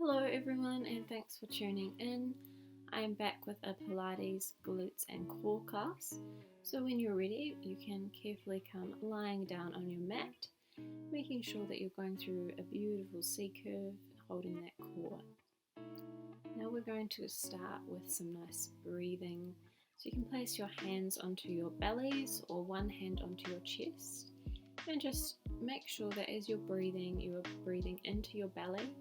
Hello everyone and thanks for tuning in. I am back with a Pilates Glutes and Core class. So when you're ready, you can carefully come lying down on your mat, making sure that you're going through a beautiful C curve, holding that core. Now we're going to start with some nice breathing. So you can place your hands onto your bellies or one hand onto your chest, and just make sure that as you're breathing into your belly,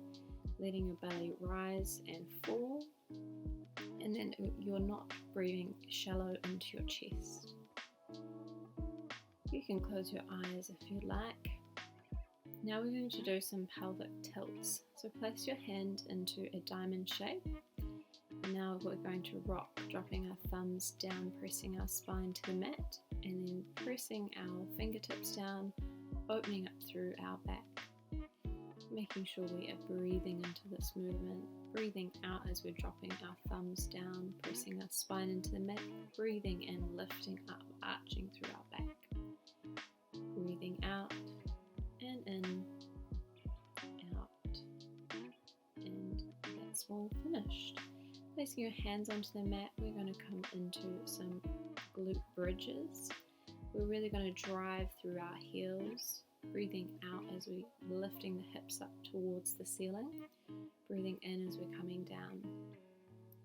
letting your belly rise and fall, and then you're not breathing shallow into your chest. You can close your eyes if you like. Now we're going to do some pelvic tilts. So place your hand into a diamond shape. And now we're going to rock, dropping our thumbs down, pressing our spine to the mat, and then pressing our fingertips down, opening up through our back. Making sure we are breathing into this movement, breathing out as we're dropping our thumbs down, pressing our spine into the mat, breathing in, lifting up, arching through our back. Breathing out and in, out, and that's all finished. Placing your hands onto the mat, we're going to come into some glute bridges. We're really going to drive through our heels, breathing out as we're lifting the hips up towards the ceiling, breathing in as we're coming down.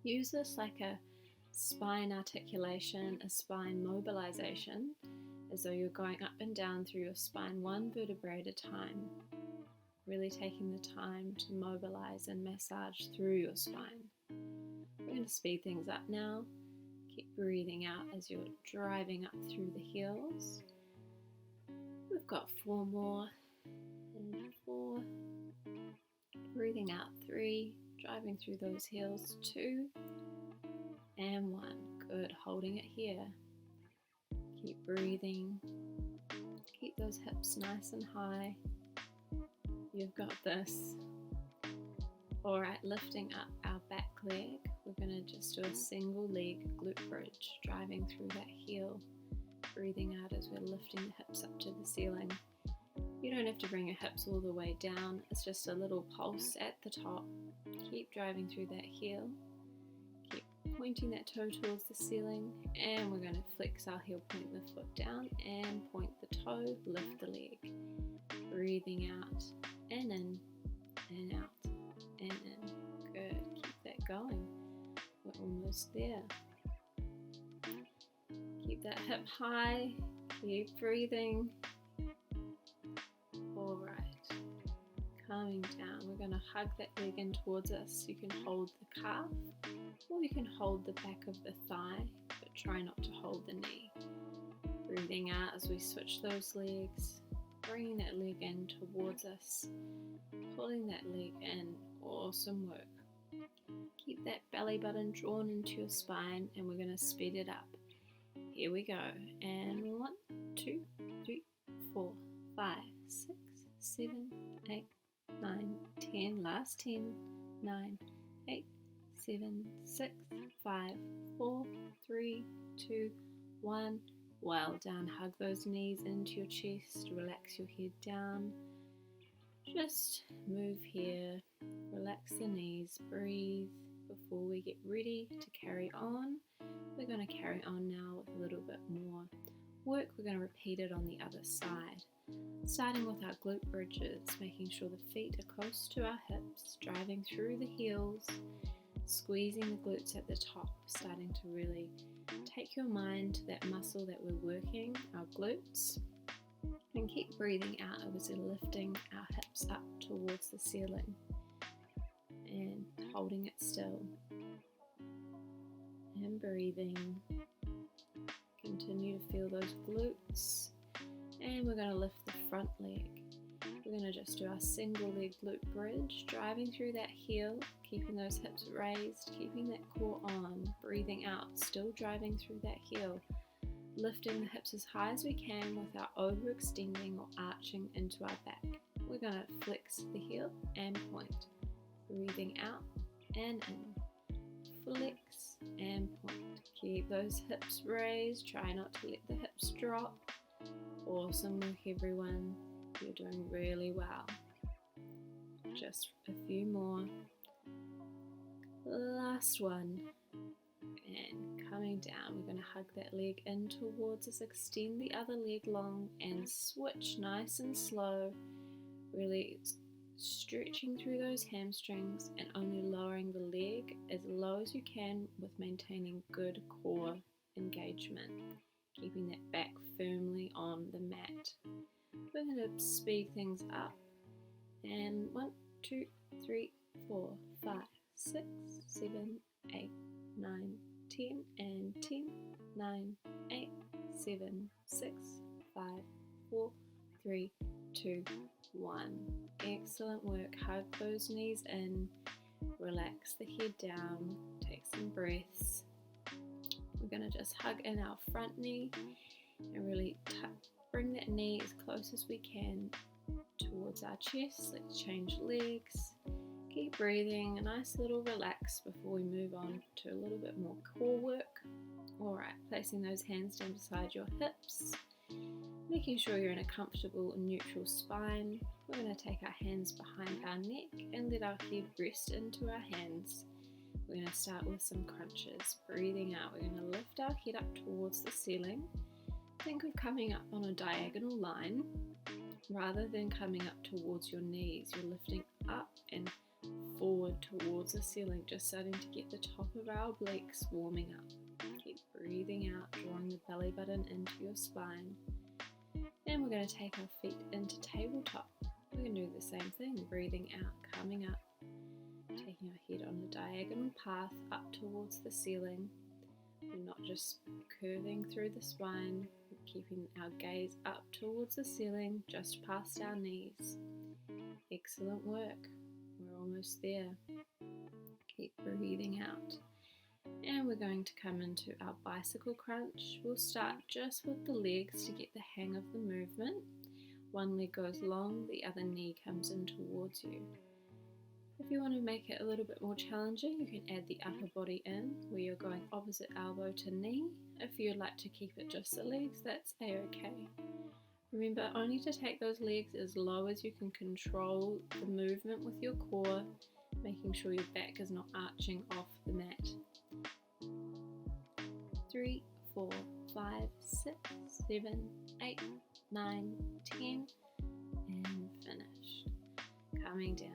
Use this like a spine articulation, a spine mobilization, as though you're going up and down through your spine one vertebrae at a time, really taking the time to mobilize and massage through your spine. We're going to speed things up now. Keep breathing out as you're driving up through the heels. We've got 4 more, and 4, breathing out 3, driving through those heels, 2, and 1, good, holding it here. Keep breathing, keep those hips nice and high, you've got this. Alright, lifting up our back leg, we're going to just do a single leg glute bridge, driving through that heel. Breathing out as we're lifting the hips up to the ceiling. You don't have to bring your hips all the way down, it's just a little pulse at the top. Keep driving through that heel. Keep pointing that toe towards the ceiling, and we're going to flex our heel, point the foot down and point the toe, lift the leg. Breathing out and in and out and in. Good, keep that going. We're almost there. Keep that hip high, keep breathing. Alright, calming down. We're going to hug that leg in towards us. You can hold the calf, or you can hold the back of the thigh, but try not to hold the knee. Breathing out as we switch those legs, bringing that leg in towards us, pulling that leg in. Awesome work. Keep that belly button drawn into your spine, and we're going to speed it up. Here we go, and 1, 2, 3, 4, 5, 6, 7, 8, 9, 10, last 10, 9, 8, 7, 6, 5, 4, 3, 2, 1, well done. Hug those knees into your chest, relax your head down, just move here, relax the knees, breathe before we get ready to carry on. We're going to carry on now with a little bit more work. We're going to repeat it on the other side. Starting with our glute bridges, making sure the feet are close to our hips, driving through the heels, squeezing the glutes at the top, starting to really take your mind to that muscle that we're working, our glutes, and keep breathing out as we're lifting our hips up towards the ceiling and holding it still. And breathing. Continue to feel those glutes, and we're going to lift the front leg. We're going to just do our single leg glute bridge, driving through that heel, keeping those hips raised, keeping that core on, breathing out, still driving through that heel, lifting the hips as high as we can without overextending or arching into our back. We're going to flex the heel and point, breathing out and in. Flex and point. Keep those hips raised. Try not to let the hips drop. Awesome work, everyone. You're doing really well. Just a few more. Last one. And coming down, we're going to hug that leg in towards us, extend the other leg long and switch nice and slow, really stretching through those hamstrings and only lowering the leg as low as you can with maintaining good core engagement, keeping that back firmly on the mat. We're going to speed things up, and 1, 2, 3, 4, 5, 6, 7, 8, 9, 10, and 10, 9, 8, 7, 6, 5, 4, 3, 2, 1. Excellent work. Hug those knees in, relax the head down, take some breaths. We're going to just hug in our front knee and really bring that knee as close as we can towards our chest. Let's change legs. Keep breathing, a nice little relax before we move on to a little bit more core work. Alright, placing those hands down beside your hips, making sure you're in a comfortable and neutral spine. We're going to take our hands behind our neck and let our head rest into our hands. We're going to start with some crunches. Breathing out, we're going to lift our head up towards the ceiling. Think of coming up on a diagonal line rather than coming up towards your knees. You're lifting up and forward towards the ceiling, just starting to get the top of our obliques warming up. Keep breathing out, drawing the belly button into your spine. And we're going to take our feet into tabletop. We're going to do the same thing, breathing out, coming up, taking our head on a diagonal path up towards the ceiling. We're not just curving through the spine, we're keeping our gaze up towards the ceiling, just past our knees. Excellent work. We're almost there. Keep breathing out. And we're going to come into our bicycle crunch. We'll start just with the legs to get the hang of the movement. One leg goes long, the other knee comes in towards you. If you want to make it a little bit more challenging, you can add the upper body in, where you're going opposite elbow to knee. If you'd like to keep it just the legs, that's a-okay. Remember only to take those legs as low as you can control the movement with your core, making sure your back is not arching off the mat. 3, 4, 5, 6, 7, 8, 9, 10, and finished. Coming down.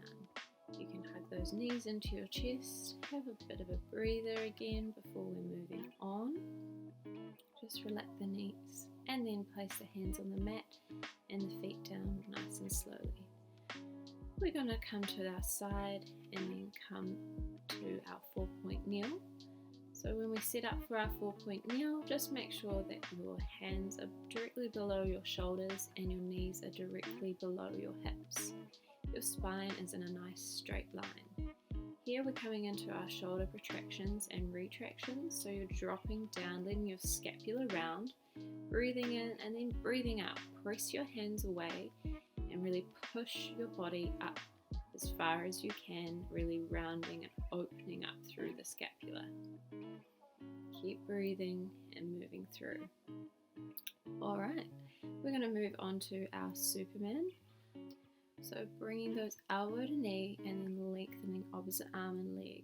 You can hug those knees into your chest, have a bit of a breather again before we're moving on. Just relax the knees and then place the hands on the mat and the feet down nice and slowly. We're going to come to our side and then come to our 4-point kneel. So when we set up for our 4-point kneel, just make sure that your hands are directly below your shoulders and your knees are directly below your hips. Your spine is in a nice straight line. Here we're coming into our shoulder protractions and retractions, so you're dropping down, letting your scapula round, breathing in and then breathing out. Press your hands away and really push your body up as far as you can, really rounding and opening up through the scapula. Keep breathing and moving through. Alright, we're going to move on to our Superman. So bringing those elbow to knee and then lengthening opposite arm and leg.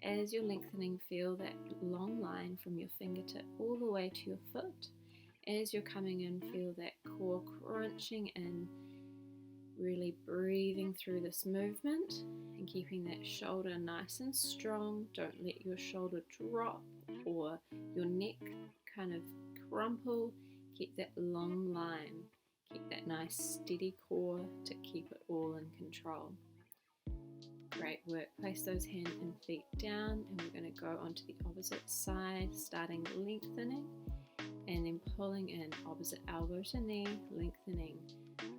As you're lengthening, feel that long line from your fingertip all the way to your foot. As you're coming in, feel that core crunching in, really breathing through this movement and keeping that shoulder nice and strong. Don't let your shoulder drop or your neck kind of crumple. Keep that long line. Keep that nice steady core to keep it all in control. Great work. Place those hands and feet down and we're going to go onto the opposite side, starting lengthening and then pulling in opposite elbow to knee, lengthening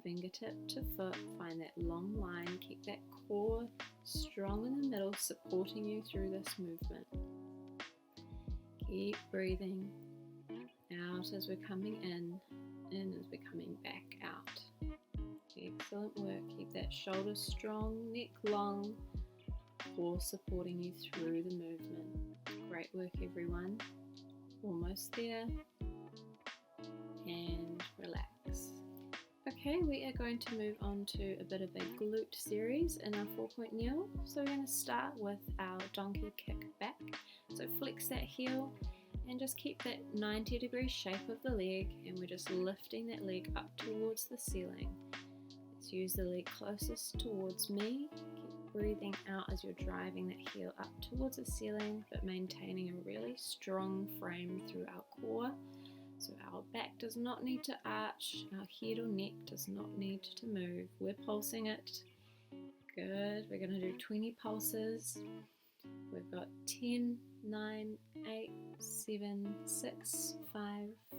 fingertip to foot. Find that long line. Keep that core strong in the middle, supporting you through this movement. Keep breathing out as we're coming in as we're coming back out. Excellent work. Keep that shoulder strong, neck long, core supporting you through the movement. Great work, everyone. Almost there. And relax. Okay, we are going to move on to a bit of a glute series in our 4-point kneel. So we're going to start with our donkey kick back. So flex that heel and just keep that 90-degree shape of the leg, and we're just lifting that leg up towards the ceiling. Let's use the leg closest towards me. Keep breathing out as you're driving that heel up towards the ceiling, but maintaining a really strong frame through our core. So our back does not need to arch, our head or neck does not need to move. We're pulsing it. Good. We're going to do 20 pulses. We've got 10, 9, 8, 7, 6, 5,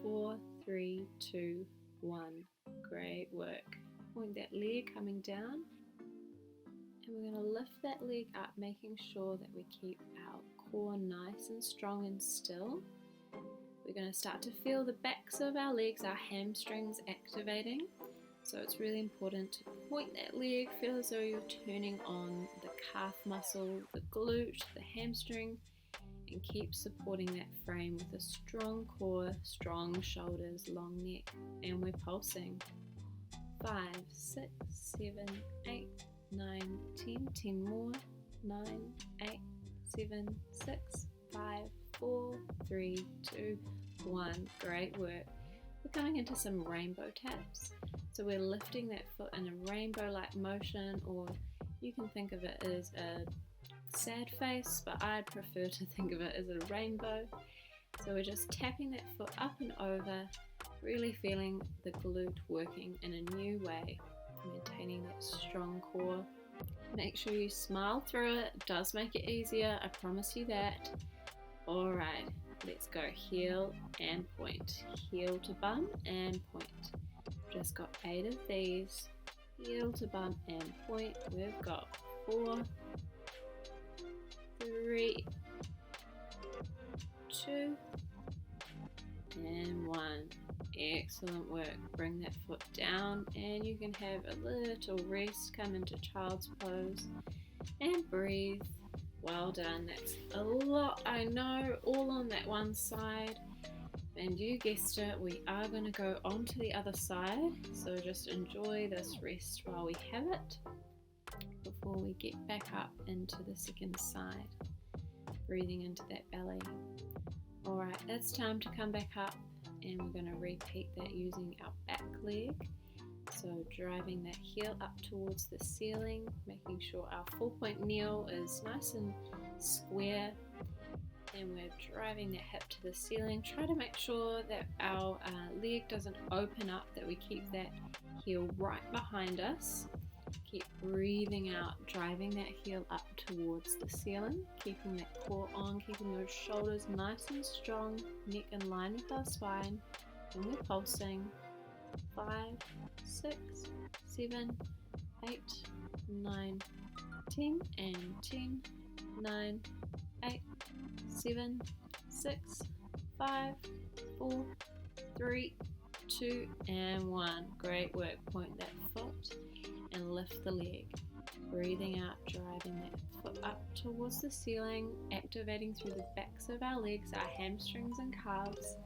4, 3, 2, 1. Great work. Point that leg coming down. And we're going to lift that leg up, making sure that we keep our core nice and strong and still. We're going to start to feel the backs of our legs, our hamstrings activating. So it's really important to point that leg, feel as though you're turning on the calf muscle, the glute, the hamstring, and keep supporting that frame with a strong core, strong shoulders, long neck, and we're pulsing. 5, 6, 7, 8, 9, 10, 10 more, 9, 8, 7, 6, 5, 4, 3, 2, 1. Great work. We're going into some rainbow taps. So we're lifting that foot in a rainbow-like motion, or you can think of it as a sad face, but I prefer to think of it as a rainbow. So we're just tapping that foot up and over, really feeling the glute working in a new way, maintaining that strong core. Make sure you smile through it. It does make it easier, I promise you that. Alright, let's go heel and point, heel to bum and point. Just got 8 of these, heel to bum and point. We've got 4, 3, 2, and 1. Excellent work. Bring that foot down and you can have a little rest, come into child's pose and breathe. Well done. That's a lot, I know, all on that one side. And you guessed it, we are going to go on to the other side. So just enjoy this rest while we have it before we get back up into the second side. Breathing into that belly. Alright, it's time to come back up, and we're going to repeat that using our back leg. So driving that heel up towards the ceiling, making sure our 4-point kneel is nice and square, and we're driving that hip to the ceiling. Try to make sure that our leg doesn't open up, that we keep that heel right behind us. Keep breathing out, driving that heel up towards the ceiling, keeping that core on, keeping those shoulders nice and strong, neck in line with our spine, and we're pulsing. 5, 6, 7, 8, 9, 10, and 10, 9, 8, 7, 6, 5, 4, 3, 2, and 1. Great work. Point that foot and lift the leg. Breathing out, driving that foot up towards the ceiling, activating through the backs of our legs, our hamstrings and calves,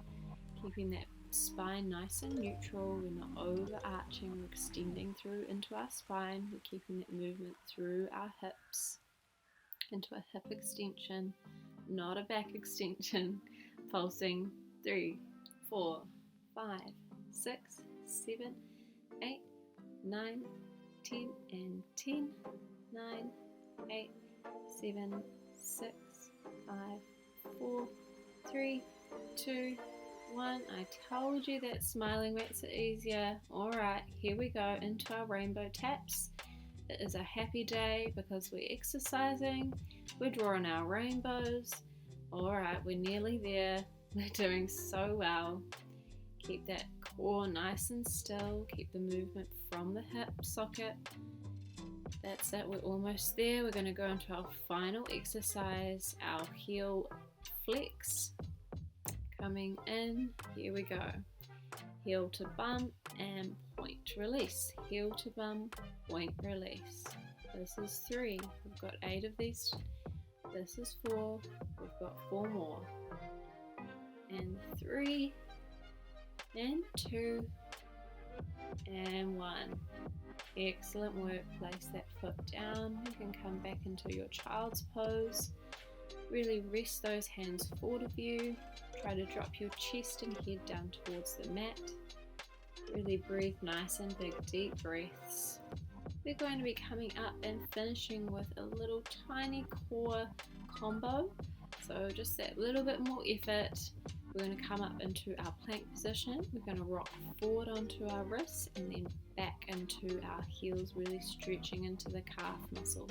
keeping that spine nice and neutral. We're not overarching, we're extending through into our spine. We're keeping that movement through our hips into a hip extension, not a back extension. Pulsing. 3, 4, 5, 6, 7, 8, 9, 10, and 10, 9, 8, 7, 6, 5, 4, 3, 2, 1. I told you that smiling makes it easier. Alright, here we go into our rainbow taps. It is a happy day because we're exercising, we're drawing our rainbows. Alright, we're nearly there. We're doing so well. Keep that core nice and still, keep the movement from the hip socket. That's it, we're almost there. We're going to go into our final exercise, our heel flex. Coming in, here we go. Heel to bum and point, release. Heel to bum, point, release. This is 3. We've got 8 of these. This is 4. We've got 4 more. And 3, and 2, and 1. Excellent work. Place that foot down. You can come back into your child's pose. Really rest those hands forward of you. Try to drop your chest and head down towards the mat. Really breathe nice and big deep breaths. We're going to be coming up and finishing with a little tiny core combo. So just that little bit more effort. We're going to come up into our plank position. We're going to rock forward onto our wrists and then back into our heels, really stretching into the calf muscle.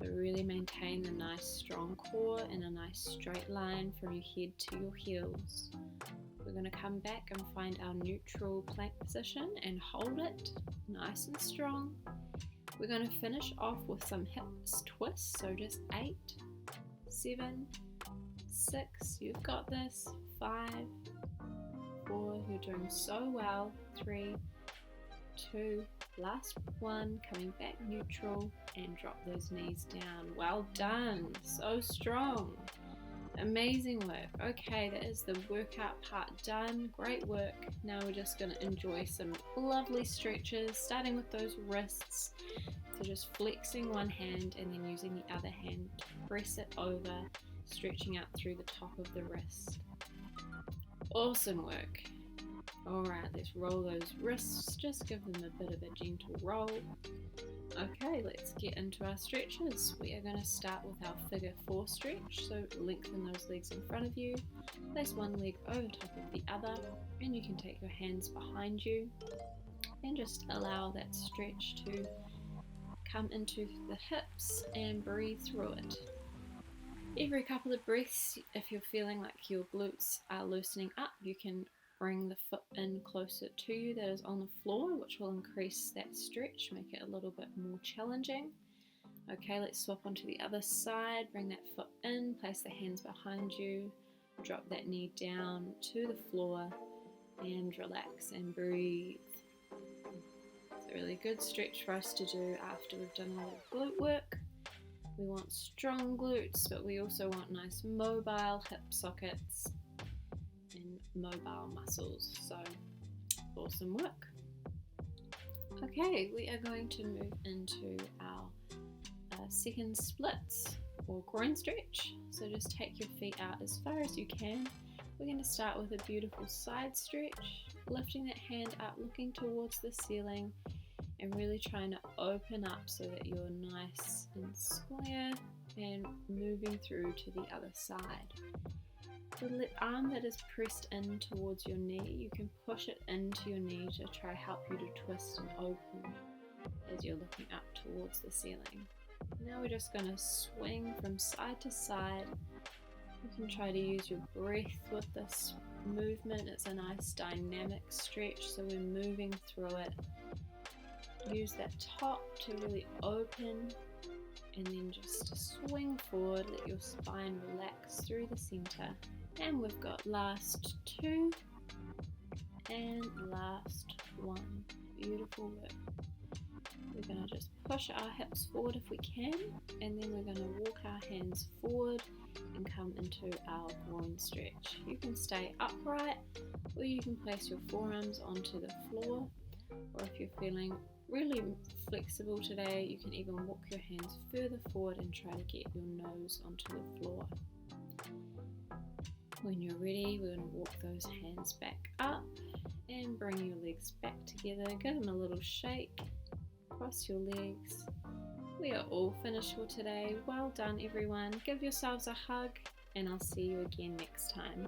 So really maintain the nice strong core and a nice straight line from your head to your heels. We're going to come back and find our neutral plank position and hold it nice and strong. We're going to finish off with some hips twists, so just 8, 7, 6, you've got this, 5, 4, you're doing so well, 3, 2, last 1, coming back neutral and drop those knees down. Well done, so strong, amazing work. Okay, that is the workout part done. Great work. Now we're just going to enjoy some lovely stretches, starting with those wrists. So just flexing one hand and then using the other hand to press it over, stretching out through the top of the wrist. Awesome work. Alright, let's roll those wrists, just give them a bit of a gentle roll. Okay, let's get into our stretches. We are going to start with our figure 4 stretch, so lengthen those legs in front of you, place one leg over top of the other, and you can take your hands behind you and just allow that stretch to come into the hips and breathe through it. Every couple of breaths, if you're feeling like your glutes are loosening up, you can bring the foot in closer to you that is on the floor, which will increase that stretch, make it a little bit more challenging. Okay, let's swap onto the other side. Bring that foot in, place the hands behind you, drop that knee down to the floor and relax and breathe. It's a really good stretch for us to do after we've done a lot of glute work. We want strong glutes, but we also want nice mobile hip sockets and mobile muscles. So awesome work. Okay, we are going to move into our second splits or groin stretch. So just take your feet out as far as you can. We're going to start with a beautiful side stretch, lifting that hand up, looking towards the ceiling and really trying to open up so that you're nice and square and moving through to the other side. The arm that is pressed in towards your knee, you can push it into your knee to try help you to twist and open as you're looking up towards the ceiling. Now we're just going to swing from side to side. You can try to use your breath with this movement. It's a nice dynamic stretch, so we're moving through it. Use that top to really open and then just swing forward, let your spine relax through the center. And we've got last 2 and last 1. Beautiful work. We're going to just push our hips forward if we can, and then we're going to walk our hands forward and come into our groin stretch. You can stay upright or you can place your forearms onto the floor, or if you're feeling really flexible today, you can even walk your hands further forward and try to get your nose onto the floor. When you're ready, we're going to walk those hands back up and bring your legs back together. Give them a little shake, cross your legs. We are all finished for today. Well done everyone. Give yourselves a hug and I'll see you again next time.